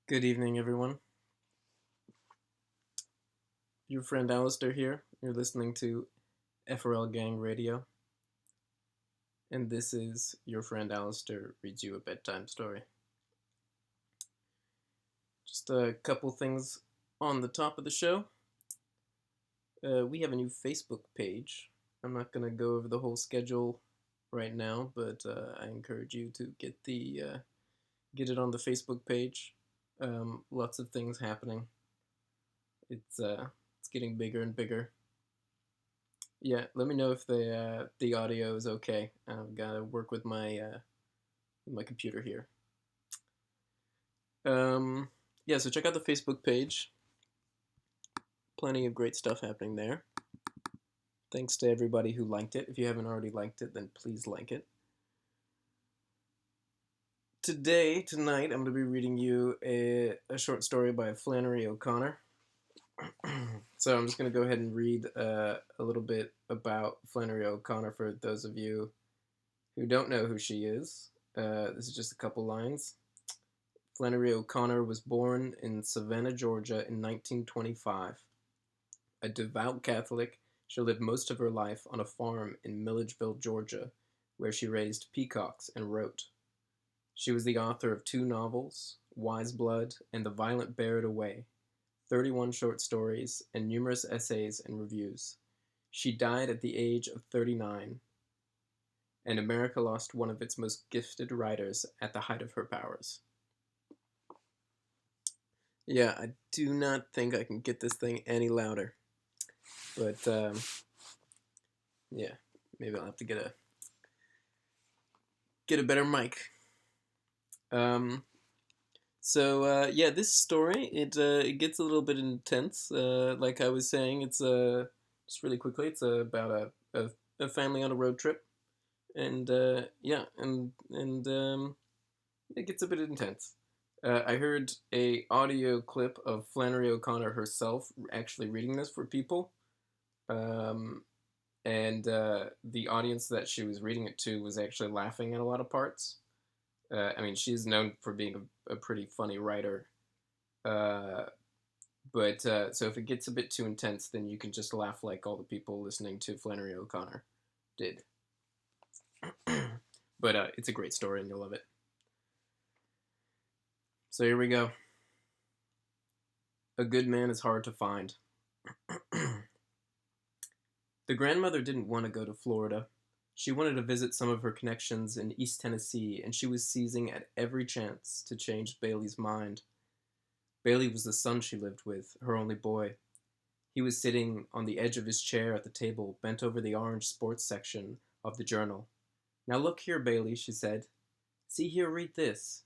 Good evening, everyone. Your friend Alistair here. You're listening to Efferalgang Radio, and this is your friend Alistair reads you a bedtime story. Just a couple things on the top of the show. We have a new Facebook page. I'm not gonna go over the whole schedule right now, but I encourage you to get it on the Facebook page. Lots of things happening. It's getting bigger and bigger. Yeah, let me know if the audio is okay. I've got to work with my computer here. Yeah, so check out the Facebook page. Plenty of great stuff happening there. Thanks to everybody who liked it. If you haven't already liked it, then please like it. Tonight, I'm going to be reading you a short story by Flannery O'Connor. So I'm just going to go ahead and read a little bit about Flannery O'Connor for those of you who don't know who she is. This is just a couple lines. Flannery O'Connor was born in Savannah, Georgia in 1925. A devout Catholic, she lived most of her life on a farm in Milledgeville, Georgia, where she raised peacocks and wrote. She was the author of 2 novels, Wise Blood and The Violent Bear It Away, 31 short stories, and numerous essays and reviews. She died at the age of 39, and America lost one of its most gifted writers at the height of her powers. Yeah, I do not think I can get this thing any louder. But, yeah, maybe I'll have to get a better mic. Yeah, this story, it gets a little bit intense. Like I was saying, it's, just really quickly, it's about a family on a road trip. And, yeah, and it gets a bit intense. I heard a audio clip of Flannery O'Connor herself actually reading this for people, and the audience that she was reading it to was actually laughing at a lot of parts. I mean, she's known for being a pretty funny writer, but so if it gets a bit too intense, then you can just laugh like all the people listening to Flannery O'Connor did. But it's a great story and you'll love it. So here we go. A good man is hard to find. The grandmother didn't want to go to Florida. She wanted to visit some of her connections in East Tennessee, and she was seizing at every chance to change Bailey's mind. Bailey was the son she lived with, her only boy. He was sitting on the edge of his chair at the table, bent over the orange sports section of the journal. Now look here, Bailey, she said. See here, read this.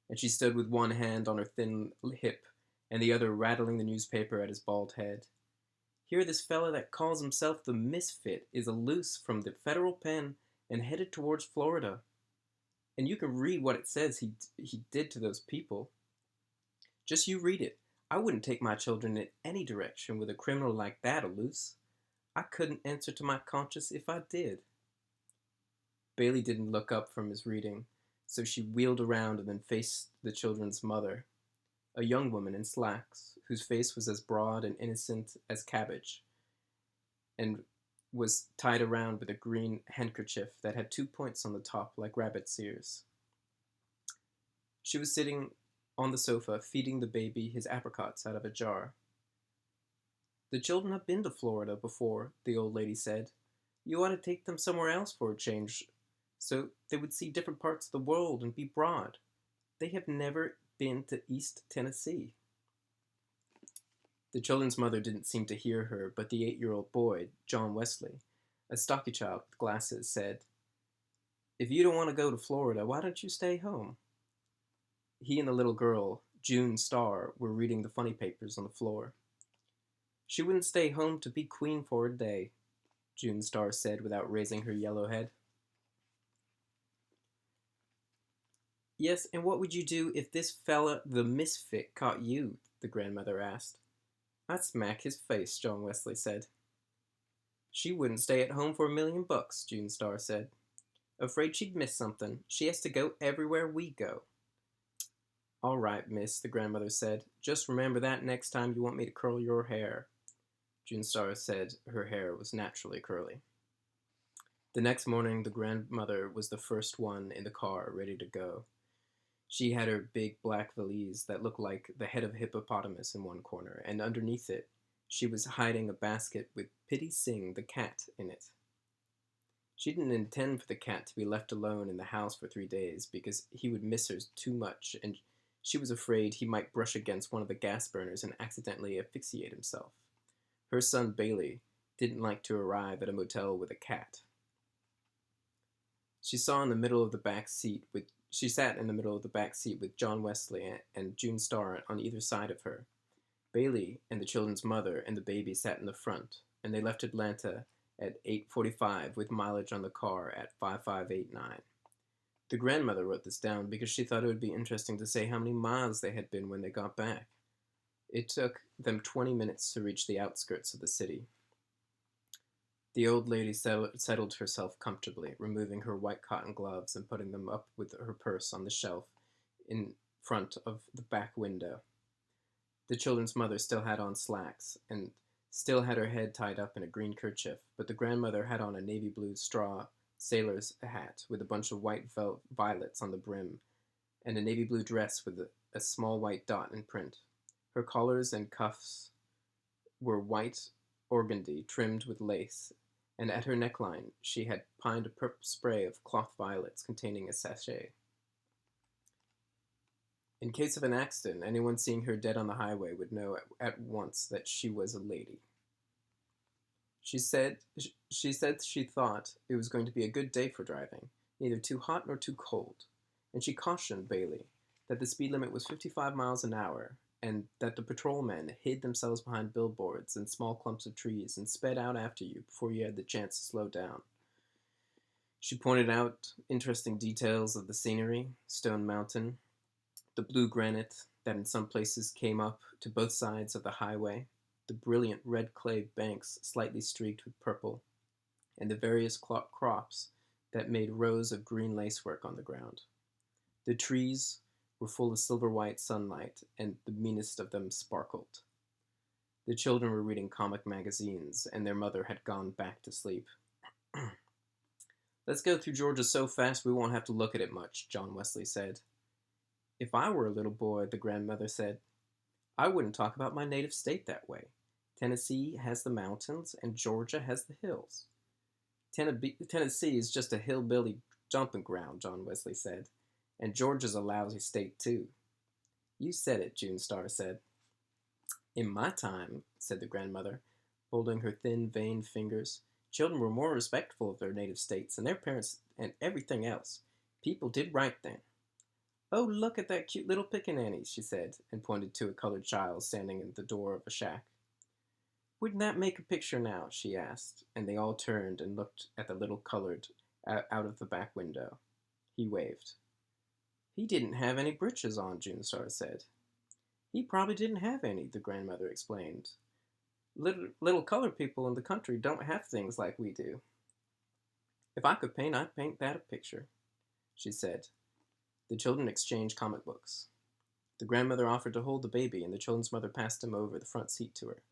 And she stood with one hand on her thin hip and the other rattling the newspaper at his bald head. Here this fella that calls himself the Misfit is loose from the federal pen and headed towards Florida. And you can read what it says he did to those people. Just you read it. I wouldn't take my children in any direction with a criminal like that loose. I couldn't answer to my conscience if I did. Bailey didn't look up from his reading, so she wheeled around and then faced the children's mother, a young woman in slacks, whose face was as broad and innocent as cabbage, and was tied around with a green handkerchief that had 2 points on the top like rabbit's ears. She was sitting on the sofa, feeding the baby his apricots out of a jar. The children have been to Florida before, the old lady said. You ought to take them somewhere else for a change, so they would see different parts of the world and be broad. They have never been to East Tennessee. The children's mother didn't seem to hear her, but the 8-year-old boy, John Wesley, a stocky child with glasses, said, If you don't want to go to Florida, why don't you stay home? He and the little girl, June Starr, were reading the funny papers on the floor. She wouldn't stay home to be queen for a day, June Starr said without raising her yellow head. Yes, and what would you do if this fella, the Misfit, caught you? The grandmother asked. I'd smack his face, John Wesley said. She wouldn't stay at home for $1,000,000, June Starr said. Afraid she'd miss something. She has to go everywhere we go. "All right, miss," the grandmother said. "Just remember that next time you want me to curl your hair." June Star said her hair was naturally curly. The next morning, the grandmother was the first one in the car, ready to go. She had her big black valise that looked like the head of a hippopotamus in one corner, and underneath it, she was hiding a basket with Pitty Sing, the cat, in it. She didn't intend for the cat to be left alone in the house for 3 days because he would miss her too much, and she was afraid he might brush against one of the gas burners and accidentally asphyxiate himself. Her son Bailey didn't like to arrive at a motel with a cat. She sat in the middle of the back seat with John Wesley and June Starr on either side of her. Bailey and the children's mother and the baby sat in the front, and they left Atlanta at 8:45 with mileage on the car at 5589. The grandmother wrote this down because she thought it would be interesting to say how many miles they had been when they got back. It took them 20 minutes to reach the outskirts of the city. The old lady settled herself comfortably, removing her white cotton gloves and putting them up with her purse on the shelf in front of the back window. The children's mother still had on slacks and still had her head tied up in a green kerchief, but the grandmother had on a navy blue straw sailor's hat with a bunch of white violets on the brim and a navy blue dress with a small white dot in print. Her collars and cuffs were white organdy trimmed with lace, and at her neckline she had pinned a purple spray of cloth violets containing a sachet. In case of an accident, anyone seeing her dead on the highway would know at once that she was a lady. She said she thought it was going to be a good day for driving, neither too hot nor too cold, and she cautioned Bailey that the speed limit was 55 miles an hour, and that the patrolmen hid themselves behind billboards and small clumps of trees and sped out after you before you had the chance to slow down. She pointed out interesting details of the scenery: Stone Mountain, the blue granite that in some places came up to both sides of the highway, the brilliant red clay banks slightly streaked with purple, and the various crops that made rows of green lacework on the ground. The trees were full of silver-white sunlight, and the meanest of them sparkled. The children were reading comic magazines, and their mother had gone back to sleep. "Let's go through Georgia so fast we won't have to look at it much," John Wesley said. "If I were a little boy," the grandmother said, "I wouldn't talk about my native state that way. Tennessee has the mountains, and Georgia has the hills." "Tennessee is just a hillbilly jumping ground," John Wesley said, "and Georgia's a lousy state, too." "You said it," June Star said. "In my time," said the grandmother, folding her thin, veined fingers, "children were more respectful of their native states and their parents and everything else. People did right then." "Oh, look at that cute little pickaninny," she said, and pointed to a colored child standing in the door of a shack. "Wouldn't that make a picture now?" she asked, and they all turned and looked at the little colored out of the back window. He waved. "He didn't have any breeches on," June Star said. "He probably didn't have any," the grandmother explained. Little colored people in the country don't have things like we do." "If I could paint, I'd paint that a picture," she said. The children exchanged comic books. The grandmother offered to hold the baby, and the children's mother passed him over the front seat to her.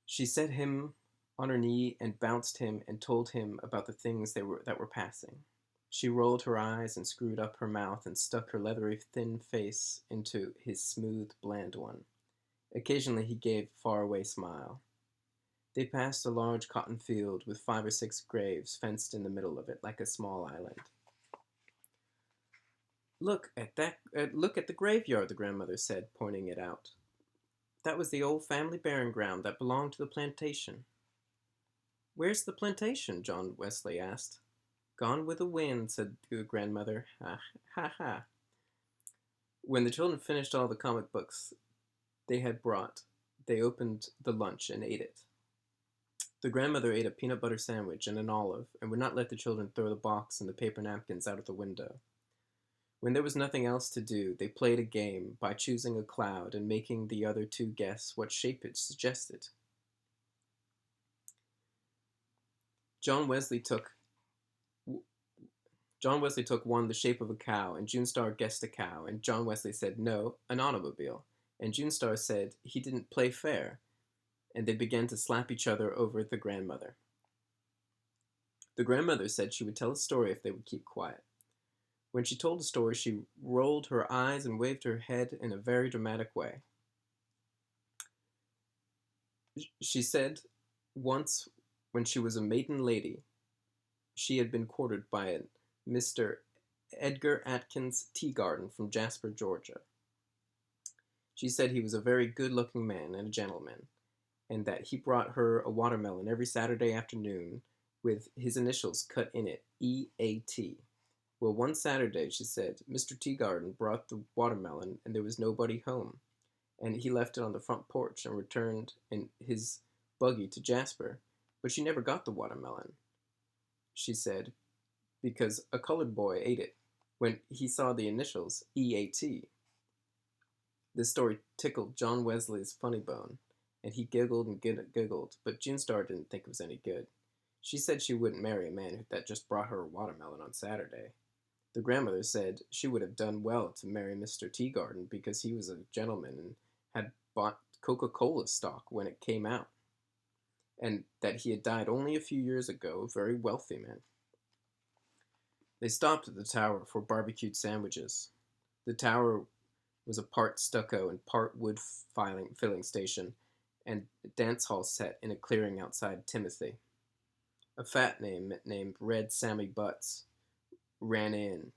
She set him on her knee and bounced him and told him about the things that were passing. She rolled her eyes and screwed up her mouth and stuck her leathery, thin face into his smooth, bland one. Occasionally he gave a faraway smile. They passed a large cotton field with 5 or 6 graves fenced in the middle of it like a small island. Look at the graveyard," the grandmother said, pointing it out. "That was the old family burying ground that belonged to the plantation." "Where's the plantation?" John Wesley asked. "Gone with the wind," said the grandmother. "Ha, ha, ha." When the children finished all the comic books they had brought, they opened the lunch and ate it. The grandmother ate a peanut butter sandwich and an olive, and would not let the children throw the box and the paper napkins out of the window. When there was nothing else to do, they played a game by choosing a cloud and making the other two guess what shape it suggested. John Wesley took John Wesley took one the shape of a cow, and June Star guessed a cow, and John Wesley said no, an automobile, and June Star said he didn't play fair, and they began to slap each other over the grandmother. The grandmother said she would tell a story if they would keep quiet. When she told a story, she rolled her eyes and waved her head in a very dramatic way. She said once, when she was a maiden lady, she had been courted by a Mr. Edgar Atkins Teagarden from Jasper, Georgia. She said he was a very good-looking man and a gentleman, and that he brought her a watermelon every Saturday afternoon with his initials cut in it, E.A.T. Well, one Saturday, she said, Mr. Teagarden brought the watermelon and there was nobody home, and he left it on the front porch and returned in his buggy to Jasper, but she never got the watermelon, she said, because a colored boy ate it when he saw the initials E.A.T. This story tickled John Wesley's funny bone, and he giggled and giggled, but June Star didn't think it was any good. She said she wouldn't marry a man that just brought her a watermelon on Saturday. The grandmother said she would have done well to marry Mr. Teagarden because he was a gentleman and had bought Coca-Cola stock when it came out, and that he had died only a few years ago, a very wealthy man. They stopped at the tower for barbecued sandwiches. The tower was a part stucco and part wood filling station, and a dance hall set in a clearing outside Timothy. A fat name named Red Sammy Butts ran in,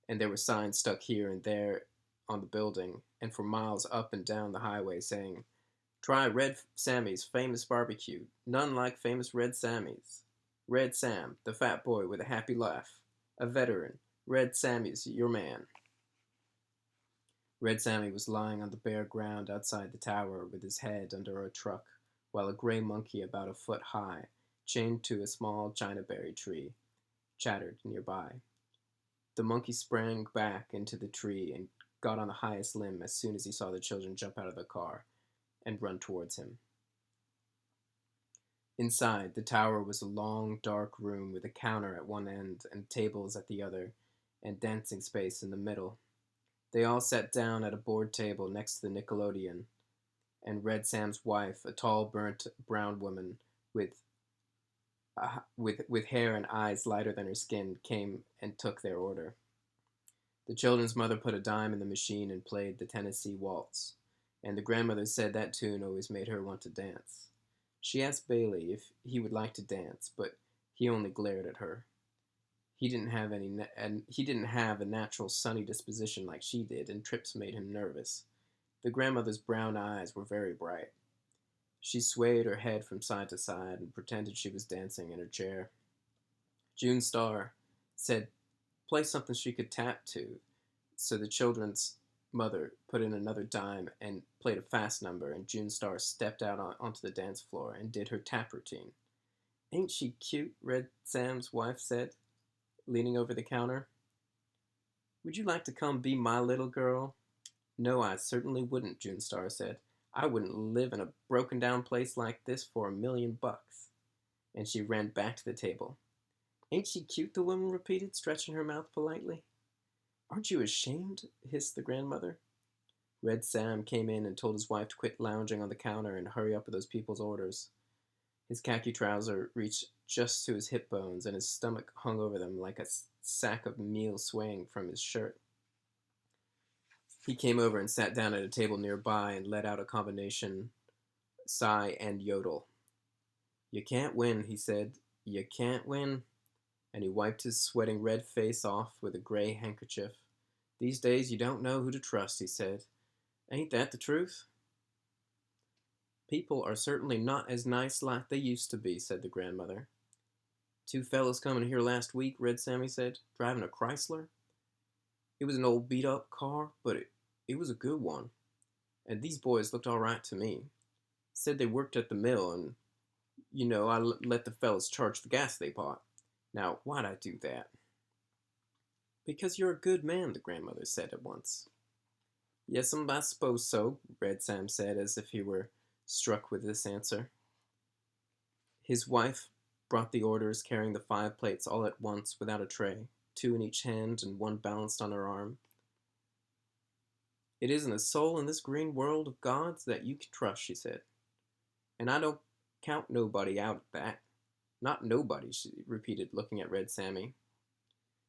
and there were signs stuck here and there on the building, and for miles up and down the highway saying, "Try Red Sammy's famous barbecue. None like famous Red Sammy's. Red Sam, the fat boy with a happy laugh. A veteran. Red Sammy's your man." Red Sammy was lying on the bare ground outside the tower with his head under a truck, while a gray monkey about a foot high, chained to a small chinaberry tree, chattered nearby. The monkey sprang back into the tree and got on the highest limb as soon as he saw the children jump out of the car and run towards him. Inside, the tower was a long, dark room with a counter at one end and tables at the other, and dancing space in the middle. They all sat down at a board table next to the Nickelodeon, and Red Sam's wife, a tall, burnt brown woman with hair and eyes lighter than her skin, came and took their order. The children's mother put a dime in the machine and played the Tennessee Waltz, and the grandmother said that tune always made her want to dance. She asked Bailey if he would like to dance, but he only glared at her. He didn't have a natural sunny disposition like she did, and trips made him nervous. The grandmother's brown eyes were very bright. She swayed her head from side to side and pretended she was dancing in her chair. June Star said, "Play something she could tap to," so the children's mother put in another dime and played a fast number, and June Star stepped out onto the dance floor and did her tap routine. "Ain't she cute?" Red Sam's wife said, leaning over the counter. "Would you like to come be my little girl?" "No, I certainly wouldn't," June Star said. "I wouldn't live in a broken down place like this for $1,000,000. And she ran back to the table. "Ain't she cute?" the woman repeated, stretching her mouth politely. "Aren't you ashamed?" hissed the grandmother. Red Sam came in and told his wife to quit lounging on the counter and hurry up with those people's orders. His khaki trouser reached just to his hip bones, and his stomach hung over them like a sack of meal swaying from his shirt. He came over and sat down at a table nearby and let out a combination sigh and yodel. "You can't win," he said. "You can't win." And he wiped his sweating red face off with a gray handkerchief. "These days you don't know who to trust," he said. "Ain't that the truth?" "People are certainly not as nice like they used to be," said the grandmother. "Two fellows coming here last week," Red Sammy said, "driving a Chrysler. It was an old beat-up car, but it was a good one. And these boys looked all right to me. Said they worked at the mill, and, I let the fellas charge the gas they bought. Now, why'd I do that?" "Because you're a good man," the grandmother said at once. "Yes'm, I suppose so," Red Sam said, as if he were struck with this answer. His wife brought the orders, carrying the 5 plates all at once without a tray. two in each hand and one balanced on her arm. "It isn't a soul in this green world of God's that you can trust," she said. "And I don't count nobody out at that. Not nobody," she repeated, looking at Red Sammy.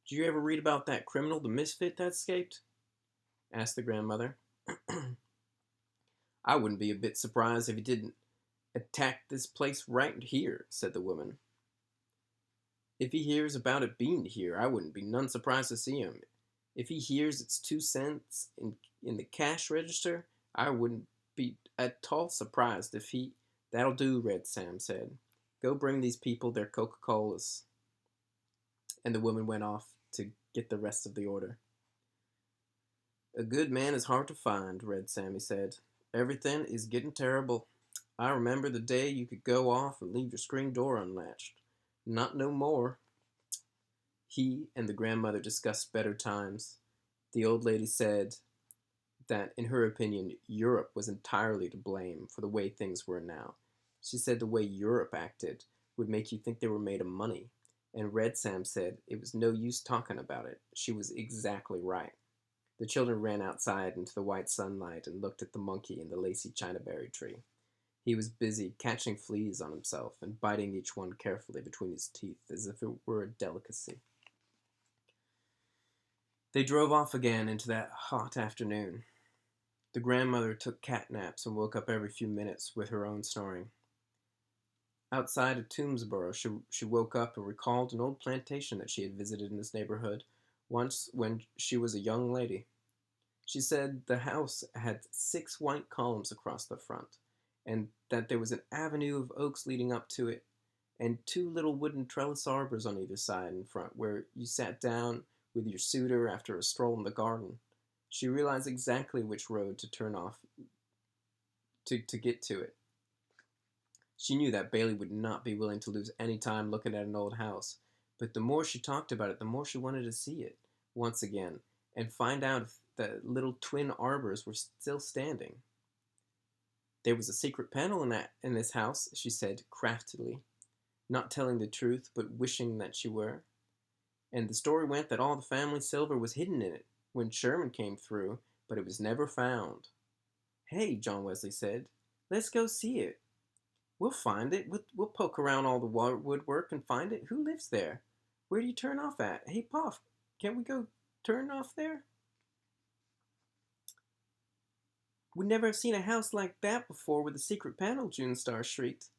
"Did you ever read about that criminal, the misfit that escaped?" asked the grandmother. "I wouldn't be a bit surprised if he didn't attack this place right here," said the woman. "If he hears about it being here, I wouldn't be none surprised to see him. If he hears it's 2 cents in the cash register, I wouldn't be at all surprised if he—" "That'll do," Red Sam said. "Go bring these people their Coca-Colas." And the woman went off to get the rest of the order. "A good man is hard to find," Red Sammy said. "Everything is getting terrible. I remember the day you could go off and leave your screen door unlatched. Not no more." He and the grandmother discussed better times. The old lady said that, in her opinion, Europe was entirely to blame for the way things were now. She said the way Europe acted would make you think they were made of money. And Red Sam said it was no use talking about it. She was exactly right. The children ran outside into the white sunlight and looked at the monkey in the lacy chinaberry tree. He was busy catching fleas on himself and biting each one carefully between his teeth as if it were a delicacy. They drove off again into that hot afternoon. The grandmother took cat naps and woke up every few minutes with her own snoring. Outside of Toomsboro, she woke up and recalled an old plantation that she had visited in this neighborhood once when she was a young lady. She said the house had 6 white columns across the front, and that there was an avenue of oaks leading up to it, and 2 little wooden trellis arbors on either side in front, where you sat down with your suitor after a stroll in the garden. She realized exactly which road to turn off to get to it. She knew that Bailey would not be willing to lose any time looking at an old house, but the more she talked about it, the more she wanted to see it once again and find out if the little twin arbors were still standing. "There was a secret panel in this house," she said craftily, not telling the truth but wishing that she were. "And the story went that all the family silver was hidden in it when Sherman came through, but it was never found." "Hey," John Wesley said, "let's go see it. We'll find it. We'll poke around all the woodwork and find it. Who lives there? Where do you turn off at? Hey, Puff, can't we go turn off there?" "We never have seen a house like that before with a secret panel," June Star shrieked.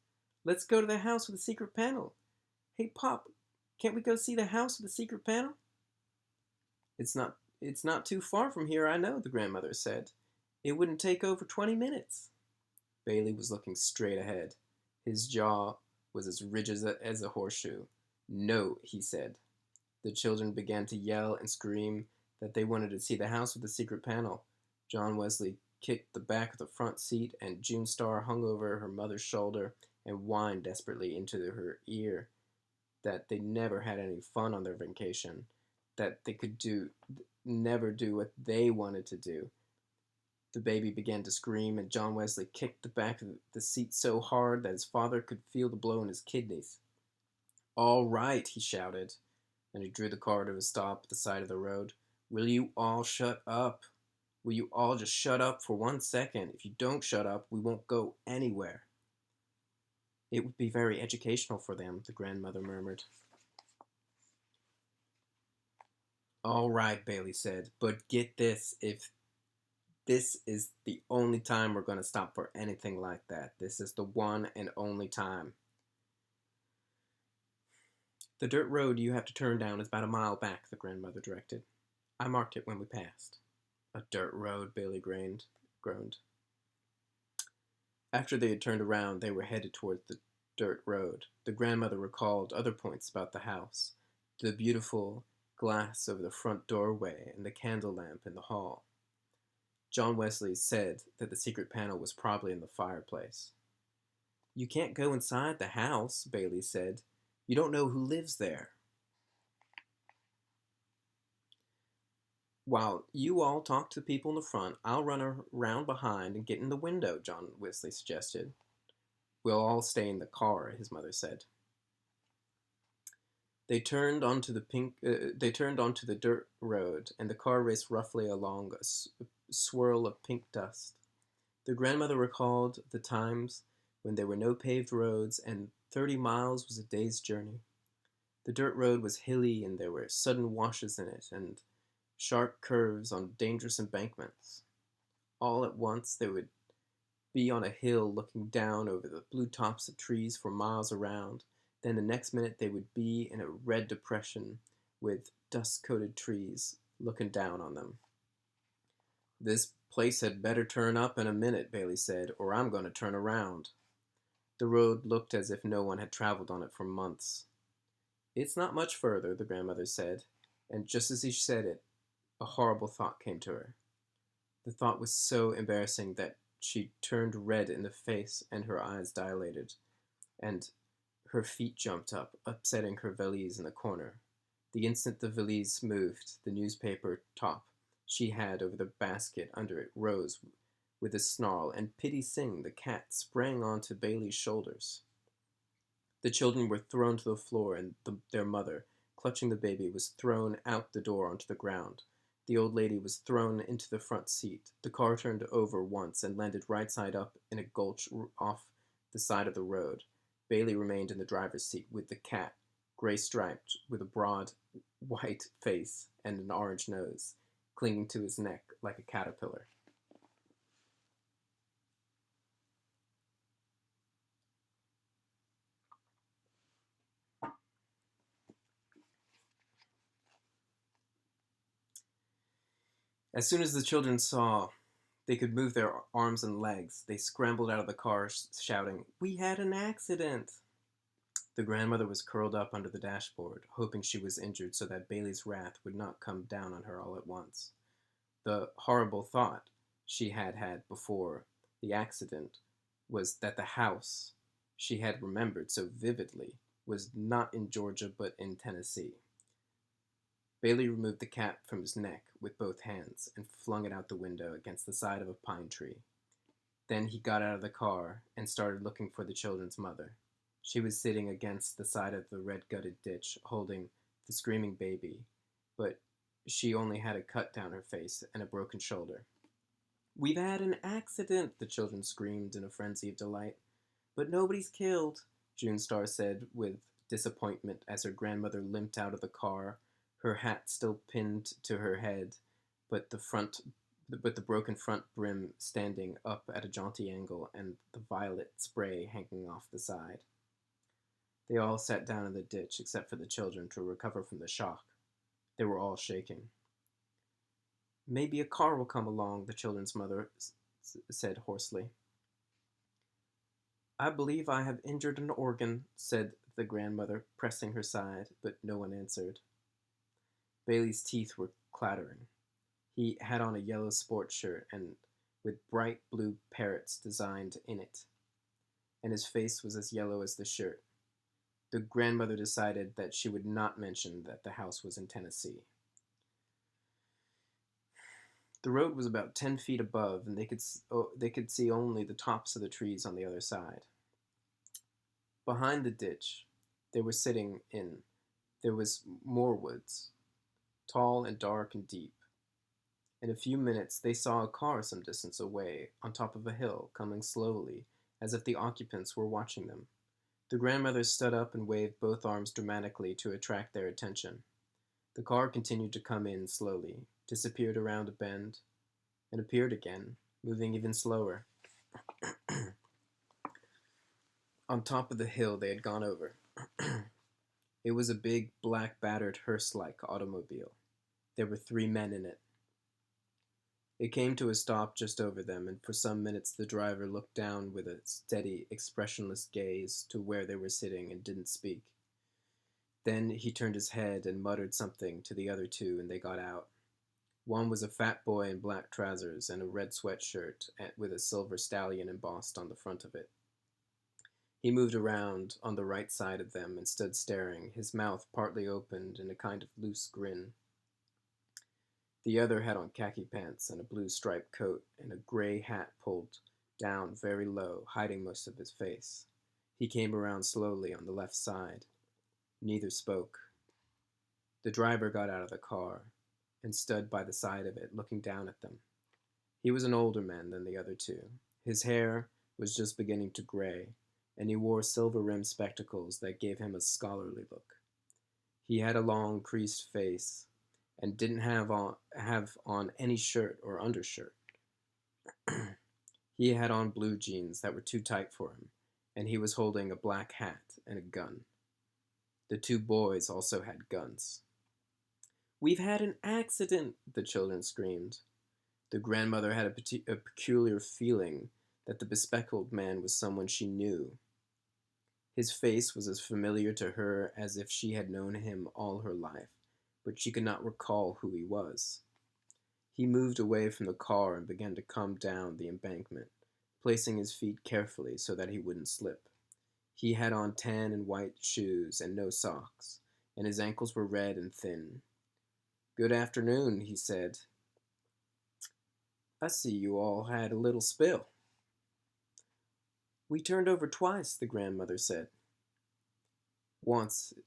"Let's go to the house with a secret panel. Hey, Pop, can't we go see the house with the secret panel?" It's not too far from here, I know," the grandmother said. "It wouldn't take over 20 minutes. Bailey was looking straight ahead. His jaw was as rigid as a horseshoe. "No," he said. The children began to yell and scream that they wanted to see the house with the secret panel. John Wesley kicked the back of the front seat, and June Star hung over her mother's shoulder and whined desperately into her ear that they never had any fun on their vacation, that they could never do what they wanted to do. The baby began to scream, and John Wesley kicked the back of the seat so hard that his father could feel the blow in his kidneys. "All right," he shouted, and he drew the car to a stop at the side of the road. "Will you all shut up? Will you all just shut up for 1 second? If you don't shut up, we won't go anywhere." "It would be very educational for them," the grandmother murmured. "All right," Bailey said, "but get this, if this is the only time we're going to stop for anything like that. This is the one and only time." "The dirt road you have to turn down is about a mile back," the grandmother directed. "I marked it when we passed." "A dirt road," Bailey groaned. After they had turned around, they were headed towards the dirt road. The grandmother recalled other points about the house, the beautiful glass over the front doorway and the candle lamp in the hall. John Wesley said that the secret panel was probably in the fireplace. "You can't go inside the house," Bailey said. "You don't know who lives there." "While you all talk to the people in the front, I'll run around behind and get in the window," John Wesley suggested. "We'll all stay in the car," his mother said. They turned onto the dirt road, and the car raced roughly along a swirl of pink dust. The grandmother recalled the times when there were no paved roads, and 30 miles was a day's journey. The dirt road was hilly, and there were sudden washes in it, and sharp curves on dangerous embankments. All at once they would be on a hill looking down over the blue tops of trees for miles around. Then the next minute they would be in a red depression with dust-coated trees looking down on them. "This place had better turn up in a minute," Bailey said, "or I'm going to turn around." The road looked as if no one had traveled on it for months. "It's not much further," the grandmother said, and just as she said it, a horrible thought came to her. The thought was so embarrassing that she turned red in the face and her eyes dilated, and her feet jumped up, upsetting her valise in the corner. The instant the valise moved, the newspaper top she had over the basket under it rose with a snarl, and Pitty Sing, the cat, sprang onto Bailey's shoulders. The children were thrown to the floor, and their mother, clutching the baby, was thrown out the door onto the ground. The old lady was thrown into the front seat. The car turned over once and landed right side up in a gulch off the side of the road. Bailey remained in the driver's seat with the cat, gray-striped, with a broad, white face and an orange nose, clinging to his neck like a caterpillar. As soon as the children saw they could move their arms and legs, they scrambled out of the car, shouting, "We had an accident!" The grandmother was curled up under the dashboard, hoping she was injured so that Bailey's wrath would not come down on her all at once. The horrible thought she had had before the accident was that the house she had remembered so vividly was not in Georgia but in Tennessee. Bailey removed the cap from his neck with both hands and flung it out the window against the side of a pine tree. Then he got out of the car and started looking for the children's mother. She was sitting against the side of the red-gutted ditch, holding the screaming baby, but she only had a cut down her face and a broken shoulder. "We've had an accident," the children screamed in a frenzy of delight. "But nobody's killed," June Star said with disappointment as her grandmother limped out of the car, her hat still pinned to her head, but the broken front brim standing up at a jaunty angle and the violet spray hanging off the side. They all sat down in the ditch except for the children to recover from the shock. They were all shaking. "Maybe a car will come along," the children's mother said hoarsely. "I believe I have injured an organ," said the grandmother, pressing her side, but no one answered. Bailey's teeth were clattering. He had on a yellow sports shirt and with bright blue parrots designed in it, and his face was as yellow as the shirt. The grandmother decided that she would not mention that the house was in Tennessee. The road was about 10 feet above, and they could see only the tops of the trees on the other side. Behind the ditch they were sitting in, there was more woods, tall and dark and deep. In a few minutes they saw a car some distance away, on top of a hill, coming slowly, as if the occupants were watching them. The grandmother stood up and waved both arms dramatically to attract their attention. The car continued to come in slowly, disappeared around a bend, and appeared again, moving even slower. On top of the hill they had gone over. It was a big, black, battered hearse-like automobile. There were 3 men in it. It came to a stop just over them, and for some minutes the driver looked down with a steady, expressionless gaze to where they were sitting and didn't speak. Then he turned his head and muttered something to the other 2, and they got out. One was a fat boy in black trousers and a red sweatshirt with a silver stallion embossed on the front of it. He moved around on the right side of them and stood staring, his mouth partly opened in a kind of loose grin. The other had on khaki pants and a blue striped coat and a gray hat pulled down very low, hiding most of his face. He came around slowly on the left side. Neither spoke. The driver got out of the car and stood by the side of it, looking down at them. He was an older man than the other two. His hair was just beginning to gray, and he wore silver-rimmed spectacles that gave him a scholarly look. He had a long, creased face and didn't have on any shirt or undershirt. He had on blue jeans that were too tight for him, and he was holding a black hat and a gun. The two boys also had guns. "We've had an accident," the children screamed. The grandmother had a peculiar feeling that the bespectacled man was someone she knew. His face was as familiar to her as if she had known him all her life, but she could not recall who he was. He moved away from the car and began to come down the embankment, placing his feet carefully so that he wouldn't slip. He had on tan and white shoes and no socks, and his ankles were red and thin. "Good afternoon," he said. "I see you all had a little spill." "We turned over twice," the grandmother said. "Once," he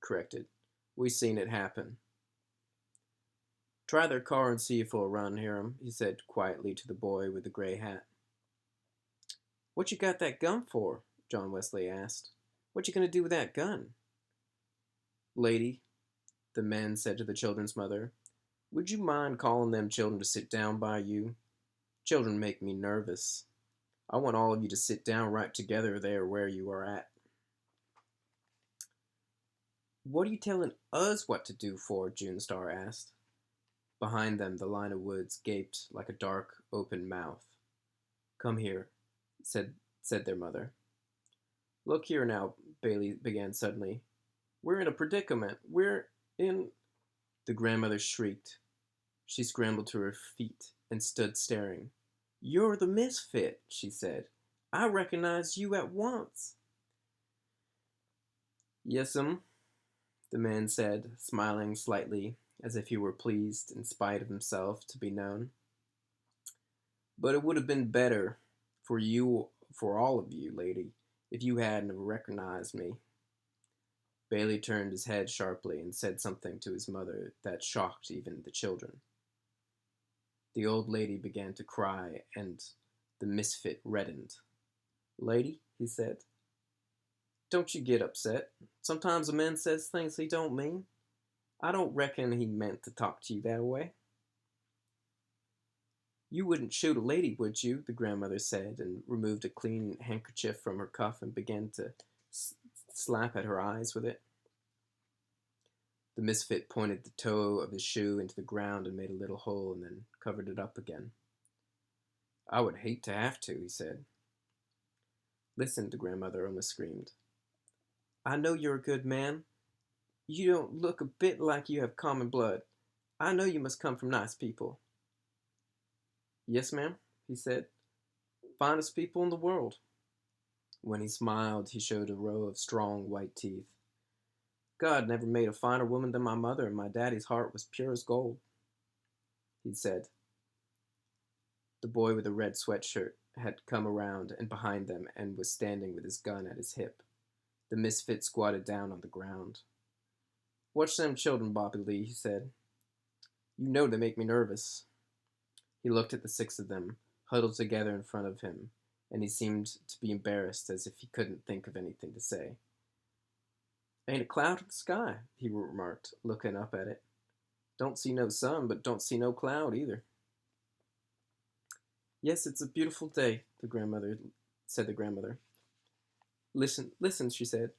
corrected. "We seen it happen." "Try their car and see if it'll run, Hiram," he said quietly to the boy with the gray hat. "What you got that gun for?" John Wesley asked. "What you gonna do with that gun?" "Lady," the man said to the children's mother, "would you mind calling them children to sit down by you? Children make me nervous. I want all of you to sit down right together there where you are at." "What are you telling us what to do for?" June Star asked. Behind them, the line of woods gaped like a dark, open mouth. "Come here," said their mother. "Look here now," Bailey began suddenly. "We're in a predicament. We're in—" The grandmother shrieked. She scrambled to her feet and stood staring. "You're the misfit," she said. "I recognized you at once." "Yes'm," the man said, smiling slightly, as if he were pleased, in spite of himself, to be known. "But it would have been better for all of you, lady, if you hadn't recognized me." Bailey turned his head sharply and said something to his mother that shocked even the children. The old lady began to cry, and the misfit reddened. "Lady," he said, "don't you get upset. Sometimes a man says things he don't mean. I don't reckon he meant to talk to you that way." "You wouldn't shoot a lady, would you?" the grandmother said, and removed a clean handkerchief from her cuff and began to slap at her eyes with it. The misfit pointed the toe of his shoe into the ground and made a little hole and then covered it up again. "I would hate to have to," he said. "Listen," the grandmother almost screamed. "I know you're a good man. You don't look a bit like you have common blood. I know you must come from nice people." "Yes, ma'am," he said. "Finest people in the world." When he smiled, he showed a row of strong white teeth. "God never made a finer woman than my mother, and my daddy's heart was pure as gold," he said. The boy with the red sweatshirt had come around and behind them and was standing with his gun at his hip. The misfit squatted down on the ground. "Watch them children, Bobby Lee," he said. "You know they make me nervous." He looked at the six of them, huddled together in front of him, and he seemed to be embarrassed, as if he couldn't think of anything to say. "Ain't a cloud in the sky," he remarked, looking up at it. "Don't see no sun, but don't see no cloud either." "Yes, it's a beautiful day," said the grandmother. Listen, she said.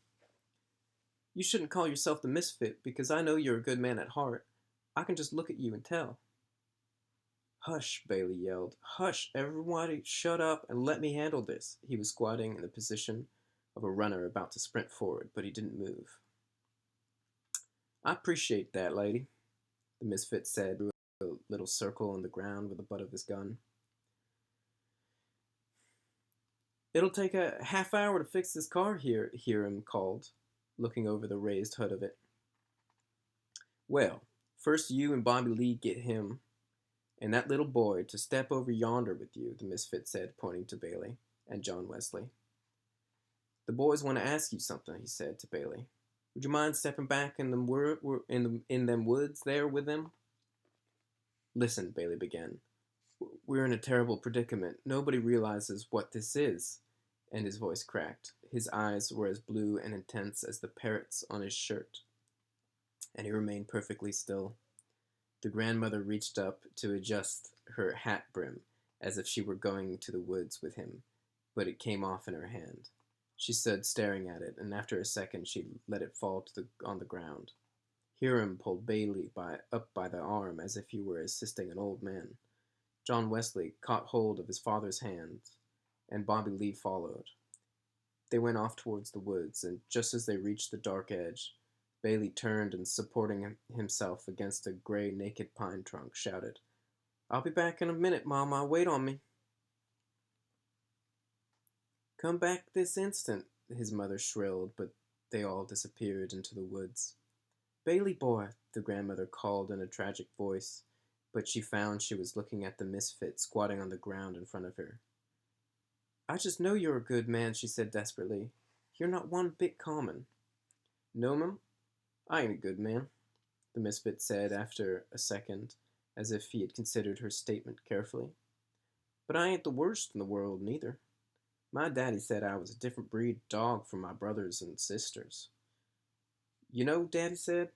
"You shouldn't call yourself the misfit, because I know you're a good man at heart. I can just look at you and tell." "Hush," Bailey yelled. "Hush, everybody, shut up and let me handle this." He was squatting in the position of a runner about to sprint forward, but he didn't move. "I appreciate that, lady," the misfit said, drew a little circle on the ground with the butt of his gun. "It'll take a half hour to fix this car here," Hiram called, looking over the raised hood of it. "Well, first you and Bobby Lee get him and that little boy to step over yonder with you," the misfit said, pointing to Bailey and John Wesley. "The boys want to ask you something," he said to Bailey. Would you mind stepping back in them in them woods there with them? Listen, Bailey began. We're in a terrible predicament. Nobody realizes what this is. And his voice cracked. His eyes were as blue and intense as the parrots on his shirt. And he remained perfectly still. The grandmother reached up to adjust her hat brim, as if she were going to the woods with him, but it came off in her hand. She stood staring at it, and after a second she let it fall on the ground. Hiram pulled Bailey up by the arm as if he were assisting an old man. John Wesley caught hold of his father's hand, and Bobby Lee followed. They went off towards the woods, and just as they reached the dark edge, Bailey turned and, supporting himself against a gray, naked pine trunk, shouted, "I'll be back in a minute, Mama. Wait on me." "Come back this instant," his mother shrilled, but they all disappeared into the woods. "Bailey boy," the grandmother called in a tragic voice, but she found she was looking at the misfit squatting on the ground in front of her. "I just know you're a good man," she said desperately. "You're not one bit common." "No, ma'am, I ain't a good man," the misfit said after a second, as if he had considered her statement carefully. "But I ain't the worst in the world, neither. My daddy said I was a different breed of dog from my brothers and sisters. You know, Daddy said,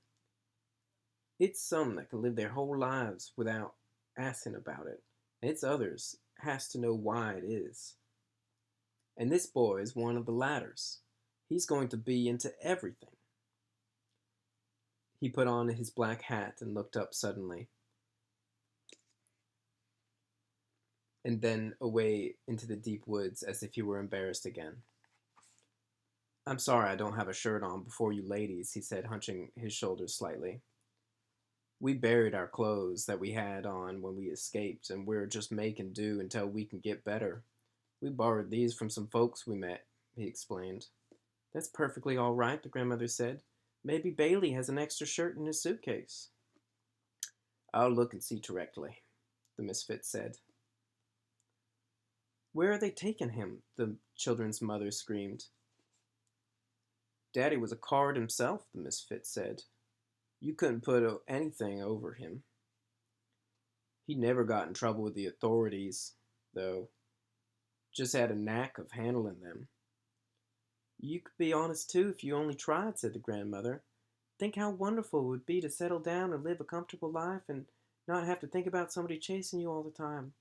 it's some that can live their whole lives without asking about it, and it's others has to know why it is. And this boy is one of the latters. He's going to be into everything." He put on his black hat and looked up suddenly, and then away into the deep woods as if he were embarrassed again. "I'm sorry I don't have a shirt on before you ladies," he said, hunching his shoulders slightly. "We buried our clothes that we had on when we escaped, and we're just making do until we can get better. We borrowed these from some folks we met," he explained. "That's perfectly all right," the grandmother said. "Maybe Bailey has an extra shirt in his suitcase." "I'll look and see directly," the misfit said. "Where are they taking him?" the children's mother screamed. "Daddy was a coward himself," the misfit said. "You couldn't put anything over him. He never got in trouble with the authorities, though. Just had a knack of handling them." "You could be honest too if you only tried," said the grandmother. "Think how wonderful it would be to settle down and live a comfortable life and not have to think about somebody chasing you all the time."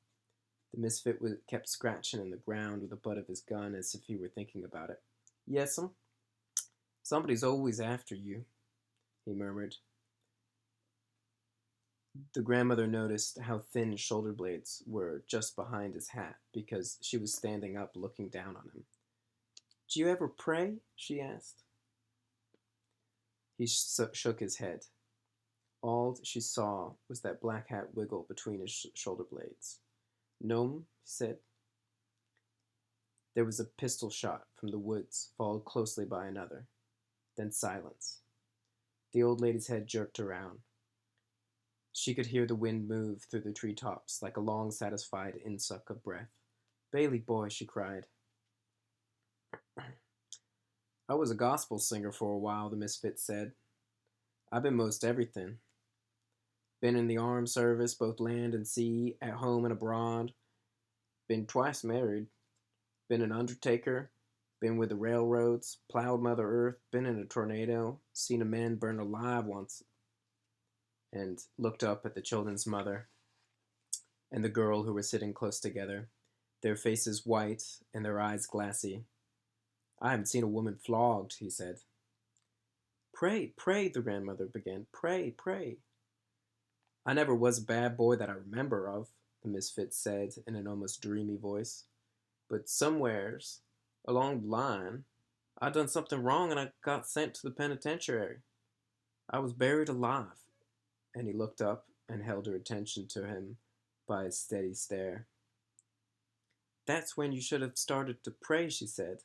The misfit kept scratching in the ground with the butt of his gun as if he were thinking about it. "Yes'm, somebody's always after you," he murmured. The grandmother noticed how thin his shoulder blades were just behind his hat because she was standing up looking down on him. "Do you ever pray?" she asked. He shook his head. All she saw was that black hat wiggle between his shoulder blades. "No'm," he said. There was a pistol shot from the woods, followed closely by another. Then silence. The old lady's head jerked around. She could hear the wind move through the treetops like a long, satisfied insuck of breath. "Bailey boy," she cried. "I was a gospel singer for a while," the misfit said. "I've been most everything. Been in the armed service, both land and sea, at home and abroad. Been twice married. Been an undertaker. Been with the railroads. Plowed Mother Earth. Been in a tornado. Seen a man burned alive once." And looked up at the children's mother and the girl who were sitting close together, their faces white and their eyes glassy. "I haven't seen a woman flogged," he said. "Pray, pray," the grandmother began. "Pray, pray." "I never was a bad boy that I remember of," the misfit said in an almost dreamy voice. "But somewheres along the line, I done something wrong and I got sent to the penitentiary. I was buried alive." And he looked up and held her attention to him by a steady stare. "That's when you should have started to pray," she said.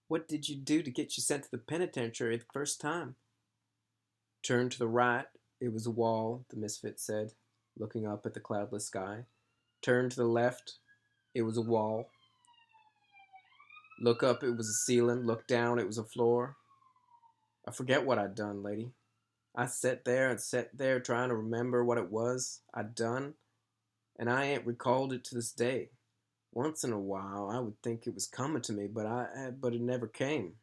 "What did you do to get you sent to the penitentiary the first time?" "Turn to the right. It was a wall," the misfit said, looking up at the cloudless sky. "Turn to the left. It was a wall. Look up, it was a ceiling. Look down, it was a floor. I forget what I'd done, lady. I sat there trying to remember what it was I'd done, and I ain't recalled it to this day. Once in a while, I would think it was coming to me, but it never came.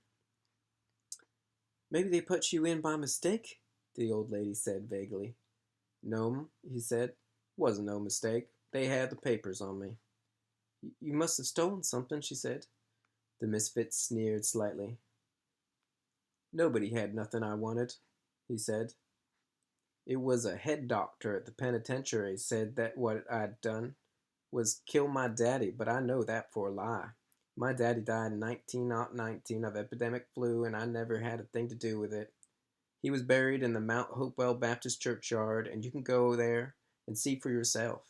Maybe they put you in by mistake, the old lady said vaguely. No, he said. Wasn't no mistake. They had the papers on me. You must have stolen something, she said. The misfit sneered slightly. Nobody had nothing I wanted, he said. It was a head doctor at the penitentiary said that what I'd done was kill my daddy, but I know that for a lie. My daddy died in 1919 of epidemic flu, and I never had a thing to do with it. He was buried in the Mount Hopewell Baptist churchyard, and you can go there and see for yourself.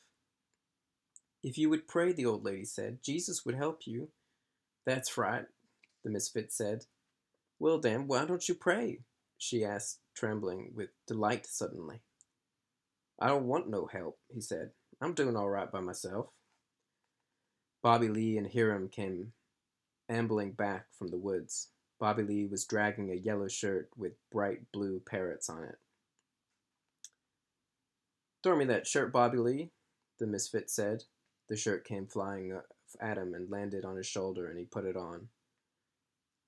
If you would pray, the old lady said, Jesus would help you. That's right, the misfit said. Well, then, why don't you pray? She asked, trembling with delight suddenly. I don't want no help, he said. I'm doing all right by myself. Bobby Lee and Hiram came ambling back from the woods. Bobby Lee was dragging a yellow shirt with bright blue parrots on it. Throw me that shirt, Bobby Lee, the misfit said. The shirt came flying at him and landed on his shoulder, and he put it on.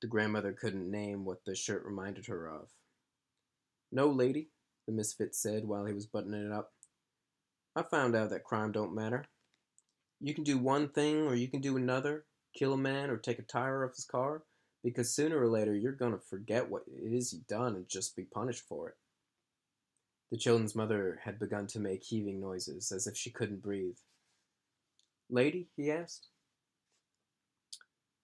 The grandmother couldn't name what the shirt reminded her of. No, lady, the misfit said while he was buttoning it up. I found out that crime don't matter. You can do one thing or you can do another, kill a man or take a tire off his car, because sooner or later you're going to forget what it is you've done and just be punished for it. The children's mother had begun to make heaving noises, as if she couldn't breathe. Lady, he asked,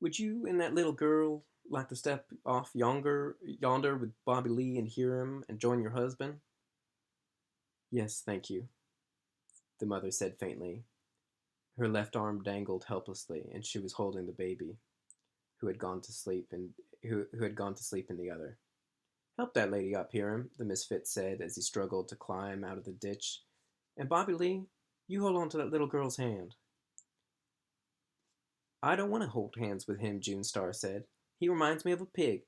would you and that little girl like to step off yonder with Bobby Lee and Hiram and join your husband? Yes, thank you, the mother said faintly. Her left arm dangled helplessly, and she was holding the baby, who had gone to sleep in the other. Help that lady up, Hiram, the misfit said as he struggled to climb out of the ditch. And Bobby Lee, you hold on to that little girl's hand. I don't want to hold hands with him, June Star said. He reminds me of a pig.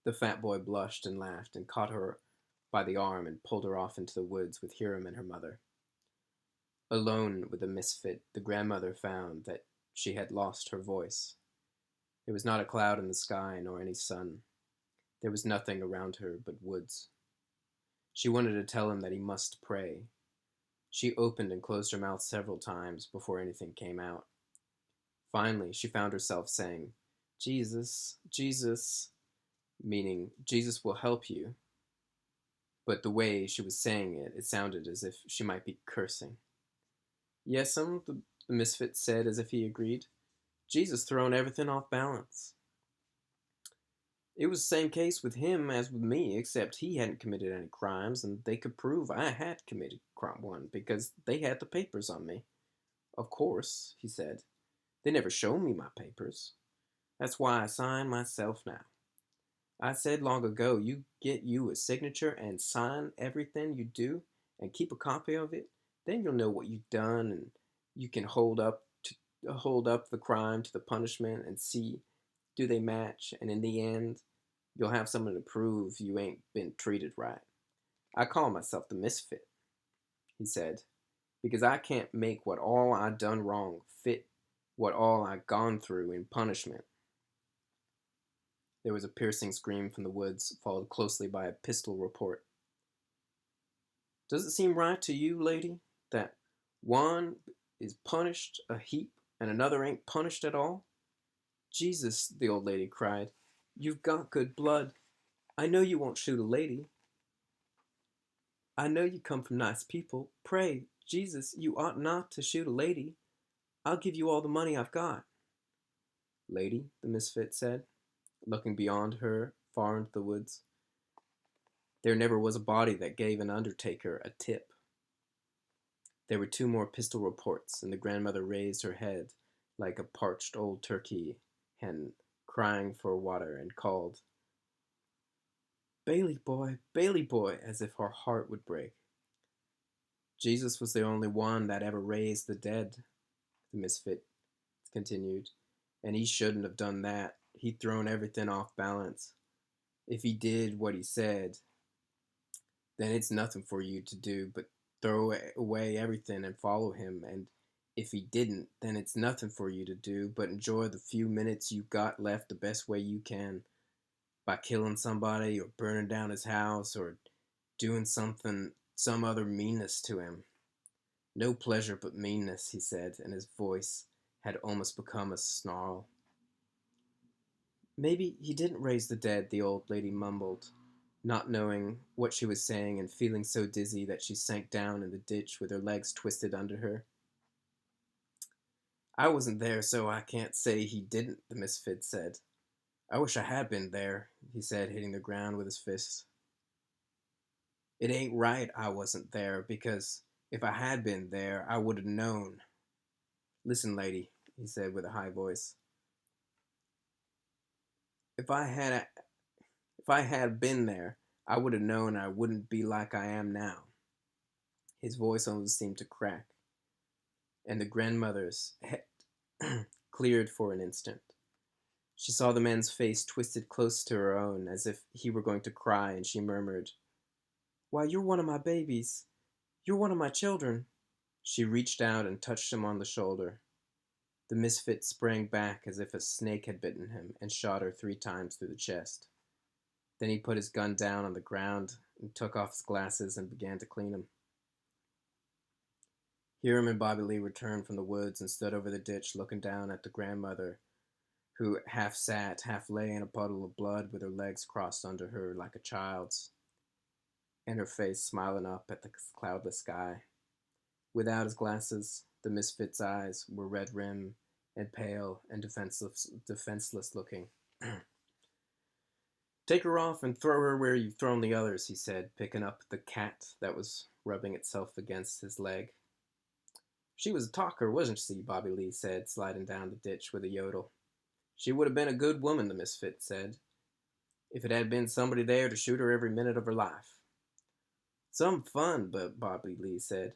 The fat boy blushed and laughed and caught her by the arm and pulled her off into the woods with Hiram and her mother. Alone with the misfit, the grandmother found that she had lost her voice. There was not a cloud in the sky nor any sun. There was nothing around her but woods. She wanted to tell him that he must pray. She opened and closed her mouth several times before anything came out. Finally, she found herself saying, Jesus, Jesus, meaning Jesus will help you. But the way she was saying it, it sounded as if she might be cursing. Yes'm, the misfit said as if he agreed. Jesus thrown everything off balance. It was the same case with him as with me, except he hadn't committed any crimes, and they could prove I had committed one because they had the papers on me. Of course, he said. They never showed me my papers. That's why I sign myself now. I said long ago, you get you a signature and sign everything you do and keep a copy of it, then you'll know what you've done and you can hold up the crime to the punishment and see do they match, and in the end, you'll have something to prove you ain't been treated right. I call myself the misfit, he said, because I can't make what all I done wrong fit what all I gone through in punishment. There was a piercing scream from the woods, followed closely by a pistol report. Does it seem right to you, lady, that one is punished a heap and another ain't punished at all? Jesus, the old lady cried, you've got good blood. I know you won't shoot a lady. I know you come from nice people. Pray, Jesus, you ought not to shoot a lady. I'll give you all the money I've got. Lady, the misfit said, looking beyond her, far into the woods. There never was a body that gave an undertaker a tip. There were 2 more pistol reports, and the grandmother raised her head like a parched old turkey hen crying for water and called, Bailey boy, as if her heart would break. Jesus was the only one that ever raised the dead, the misfit continued, and he shouldn't have done that. He'd thrown everything off balance. If he did what he said, then it's nothing for you to do but throw away everything and follow him. And if he didn't, then it's nothing for you to do but enjoy the few minutes you've got left the best way you can, by killing somebody or burning down his house or doing some other meanness to him. No pleasure but meanness, he said, and his voice had almost become a snarl. Maybe he didn't raise the dead, the old lady mumbled, not knowing what she was saying and feeling so dizzy that she sank down in the ditch with her legs twisted under her. I wasn't there, so I can't say he didn't, the misfit said. I wish I had been there, he said, hitting the ground with his fist. It ain't right I wasn't there, because if I had been there, I would have known. Listen, lady, he said with a high voice. If I had if I had been there, I would have known I wouldn't be like I am now. His voice almost seemed to crack, and the grandmother's head cleared for an instant. She saw the man's face twisted close to her own, as if he were going to cry, and she murmured, Why, you're one of my babies. You're one of my children. She reached out and touched him on the shoulder. The misfit sprang back as if a snake had bitten him and shot her 3 times through the chest. Then he put his gun down on the ground and took off his glasses and began to clean them. Hiram and Bobby Lee returned from the woods and stood over the ditch looking down at the grandmother, who half sat, half lay in a puddle of blood with her legs crossed under her like a child's, and her face smiling up at the cloudless sky. Without his glasses, the misfit's eyes were red-rimmed and pale and defenseless looking. Take her off and throw her where you've thrown the others, he said, picking up the cat that was rubbing itself against his leg. She was a talker, wasn't she? Bobby Lee said, sliding down the ditch with a yodel. She would have been a good woman, the misfit said, if it had been somebody there to shoot her every minute of her life. Some fun, but Bobby Lee said.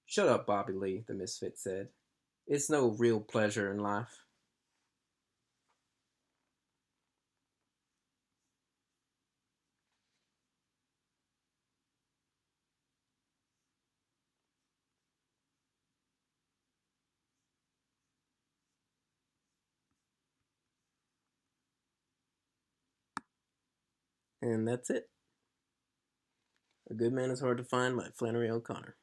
Shut up, Bobby Lee, the misfit said. It's no real pleasure in life. And that's it. A Good Man is Hard to Find by Flannery O'Connor.